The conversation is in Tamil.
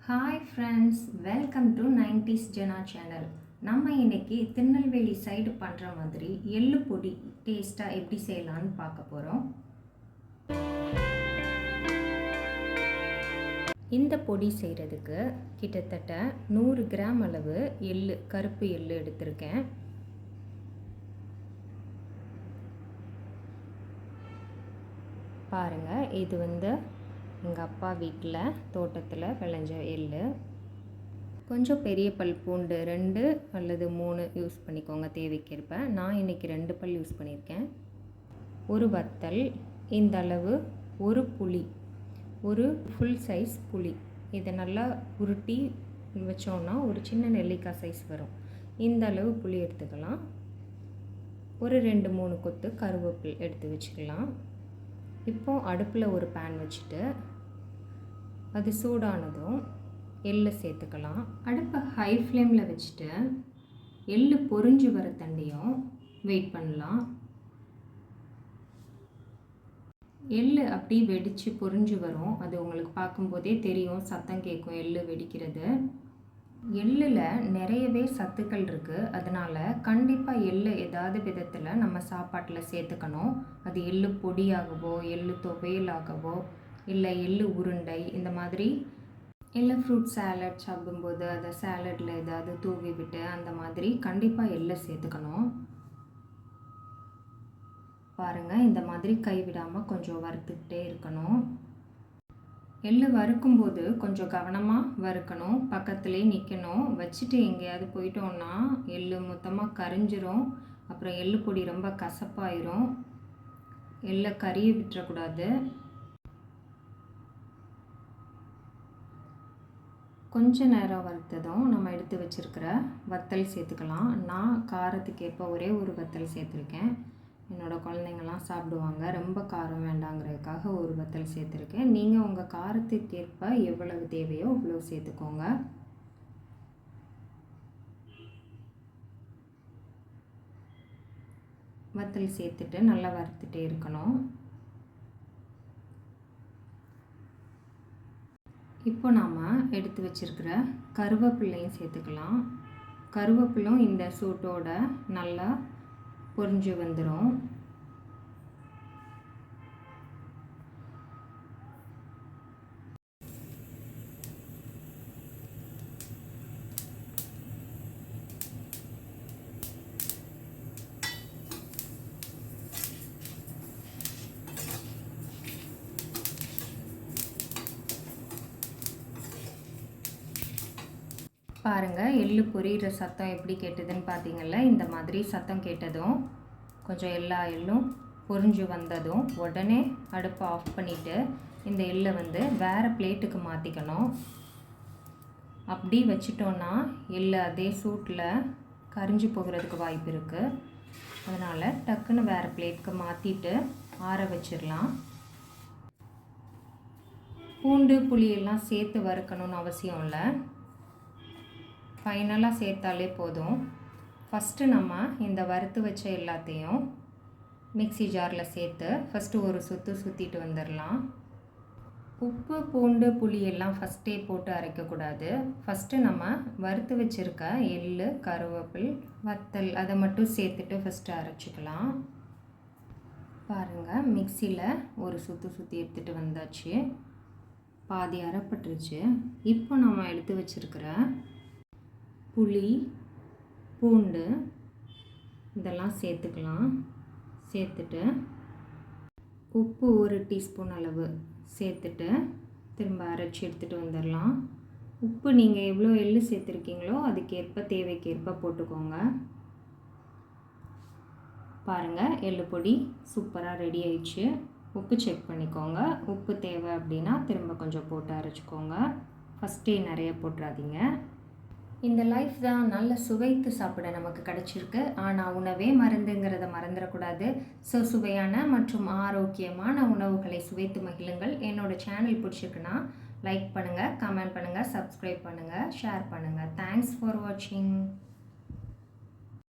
Hi friends, welcome to 90s ஜெனா சேனல். நம்ம இன்னைக்கு திருநெல்வேலி சைடு பண்ணுற மாதிரி எள்ளு பொடி டேஸ்ட்டாக எப்படி செய்யலான்னு பார்க்க போகிறோம். இந்த பொடி செய்கிறதுக்கு கிட்டத்தட்ட 100 கிராம் அளவு எள்ளு, கருப்பு எள்ளு எடுத்திருக்கேன். பாருங்கள், இது எங்கள் அப்பா வீட்டில் தோட்டத்தில் விளைஞ்ச எள்ளு. கொஞ்சம் பெரிய பல் பூண்டு 2 அல்லது 3 யூஸ் பண்ணிக்கோங்க தேவைக்கேற்ப. நான் இன்றைக்கி 2 பல் யூஸ் பண்ணியிருக்கேன். ஒரு வத்தல், இந்த அளவு ஒரு புளி, ஒரு ஃபுல் சைஸ் புளி. இதை நல்லா உருட்டி வச்சோன்னா ஒரு சின்ன நெல்லிக்காய் சைஸ் வரும். இந்த அளவு புளி எடுத்துக்கலாம். ஒரு 2-3 கொத்து கருவேப்பிலை எடுத்து வச்சுக்கலாம். இப்போது அடுப்பில் ஒரு பேன் வச்சுட்டு அது சூடானதும் எள்ளை சேர்த்துக்கலாம். அடுப்பை ஹை ஃப்ளேமில் வச்சுட்டு எள்ளு பொரிஞ்சு வர தண்டியும் வெயிட் பண்ணலாம். எள்ளு அப்படி வெடித்து பொரிஞ்சு வரும். அது உங்களுக்கு பார்க்கும்போதே தெரியும், சத்தம் கேட்கும் எள்ளு வெடிக்கிறது. எள்ளில் நிறையவே சத்துக்கள் இருக்குது. அதனால் கண்டிப்பாக எள்ளு ஏதாவது விதத்தில் நம்ம சாப்பாட்டில் சேர்த்துக்கணும். அது எள்ளு பொடியாகவோ, எள்ளு துவையலாகவோ, இல்லை எள்ளு உருண்டை, இந்த மாதிரி இல்லை ஃப்ரூட் சாலட் சாப்பிடும்போது அதை சாலட்டில் ஏதாவது தூவி விட்டு அந்த மாதிரி கண்டிப்பாக எள்ளை சேர்த்துக்கணும். பாருங்கள், இந்த மாதிரி கைவிடாமல் கொஞ்சம் வறுத்துக்கிட்டே இருக்கணும். எள்ளு வறுக்கும்போது கொஞ்சம் கவனமாக வறுக்கணும். பக்கத்துலேயே நிற்கணும். வச்சுட்டு எங்கேயாவது போயிட்டோன்னா எள்ளு மொத்தமாக கரிஞ்சிரும். அப்புறம் எள்ளு பொடி ரொம்ப கசப்பாயிரும். எள்ளை கறியை விட்டுறக்கூடாது. கொஞ்ச நேரம் வறுத்ததும் நம்ம எடுத்து வச்சுருக்கிற வத்தல் சேர்த்துக்கலாம். நான் காரத்துக்கு ஏற்ப ஒரே ஒரு வத்தல் சேர்த்துருக்கேன். என்னோடய குழந்தைங்கள்லாம் சாப்பிடுவாங்க, ரொம்ப காரம் வேண்டாங்கிறதுக்காக ஒரு வத்தல் சேர்த்துருக்கேன். நீங்கள் உங்கள் காரத்துக்கு ஏற்ப எவ்வளவு தேவையோ அவ்வளோ சேர்த்துக்கோங்க. வத்தல் சேர்த்துட்டு நல்லா வறுத்துட்டே இருக்கணும். இப்போ நாம் எடுத்து வச்சுருக்கிற கருவேப்பிலையும் சேர்த்துக்கலாம். கருவேப்பிலும் இந்த சூட்டோட நல்லா பொரிஞ்சு வந்துடும். பாருங்கள், எள்ளு பொரியிற சத்தம் எப்படி கேட்டதுன்னு பார்த்தீங்கள்ல. இந்த மாதிரி சத்தம் கேட்டதும் கொஞ்சம் எல்லா எள்ளும் பொரிஞ்சு வந்ததும் உடனே அடுப்பை ஆஃப் பண்ணிவிட்டு இந்த எள்ளை வேறு பிளேட்டுக்கு மாற்றிக்கணும். அப்படி வச்சிட்டோன்னா எள்ளு அதே சூட்டில் கரிஞ்சு போகிறதுக்கு வாய்ப்பு இருக்குது. அதனால் டக்குன்னு வேறு பிளேட்டுக்கு மாற்றிட்டு ஆற வச்சிடலாம். பூண்டு புளியெல்லாம் சேர்த்து வறுக்கணும்னு அவசியம் இல்லை. ஃபைனலாக சேர்த்தாலே போதும். ஃபஸ்ட்டு நம்ம இந்த வறுத்து வச்ச எல்லாத்தையும் மிக்ஸி ஜாரில் சேர்த்து ஃபஸ்ட்டு ஒரு சுற்றிட்டு வந்துடலாம். உப்பு, பூண்டு, புளி எல்லாம் ஃபஸ்ட்டே போட்டு அரைக்கக்கூடாது. ஃபஸ்ட்டு நம்ம வறுத்து வச்சுருக்க எள்ளு, கருவேப்பில், வத்தல் அதை மட்டும் சேர்த்துட்டு ஃபஸ்ட்டு அரைச்சிக்கலாம். பாருங்கள், மிக்சியில் ஒரு சுற்றி எடுத்துகிட்டு வந்தாச்சு. பாதி அரைப்பட்டுருச்சு. இப்போ நம்ம எடுத்து வச்சுருக்கிற புளி, பூண்டு இதெல்லாம் சேர்த்துக்கலாம். சேர்த்துட்டு உப்பு 1 டீஸ்பூன் அளவு சேர்த்துட்டு திரும்ப அரைச்சி எடுத்துகிட்டு வந்துடலாம். உப்பு நீங்கள் எவ்வளோ எள்ளு சேர்த்துருக்கீங்களோ அதுக்கேற்ப தேவைக்கேற்ப போட்டுக்கோங்க. பாருங்கள், எள்ளு பொடி சூப்பராக ரெடி ஆயிடுச்சு. உப்பு செக் பண்ணிக்கோங்க. உப்பு தேவை அப்படின்னா திரும்ப கொஞ்சம் போட்டு அரைச்சிக்கோங்க. ஃபஸ்ட்டே நிறைய போட்டுறாதீங்க. இந்த லைஃப் தான் நல்ல சுவைத்து சாப்பிட நமக்கு கிடச்சிருக்கு. ஆனால் உணவே மருந்துங்கிறத மறந்துடக்கூடாது. ஸோ சுவையான மற்றும் ஆரோக்கியமான உணவுகளை சுவைத்து மகிழுங்கள். என்னோடய சேனல் பிடிச்சிருக்குன்னா லைக் பண்ணுங்கள், கமெண்ட் பண்ணுங்கள், சப்ஸ்கிரைப் பண்ணுங்கள், ஷேர் பண்ணுங்கள். தேங்க்ஸ் ஃபார் வாட்சிங்.